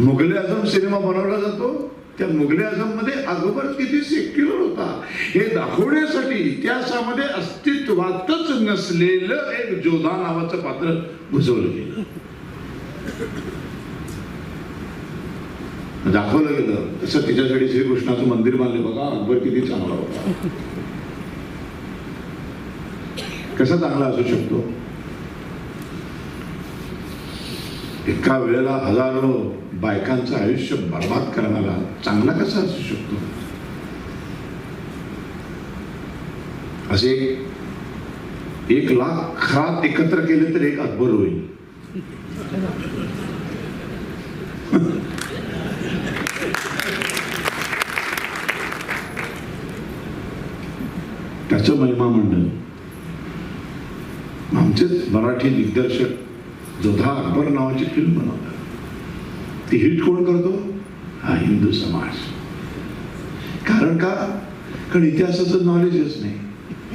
Mughal Azam cinema बनवला जातो, त्या मुघल आझम मध्ये अकबर किती सेक्युलर होता हे दाखवण्यासाठी इतिहासामध्ये अस्तित्वातच नसलेलं एक जोधा नावाचं पात्र बुजवलं गेलं, दाखवलं गेलं. तसं तिच्यासाठी श्रीकृष्णाचं मंदिर बांधले, बघा अकबर किती चांगला होता. कसा चांगला असू शकतो? एका वेळेला हजारो बायकांचं आयुष्य बर्बाद करणारा चांगला कसा असू शकतो? असे 1,00,000 खरात एकत्र केले तर एक अकबर होईल. त्याचं महिमा मंडळ. आमचेच मराठी दिग्दर्शक जोधा अकबर नावाची फिल्म बनवतात. ती हिट कोण करतो? हा हिंदू समाज. कारण का? कारण इतिहासाचं नॉलेजच नाही.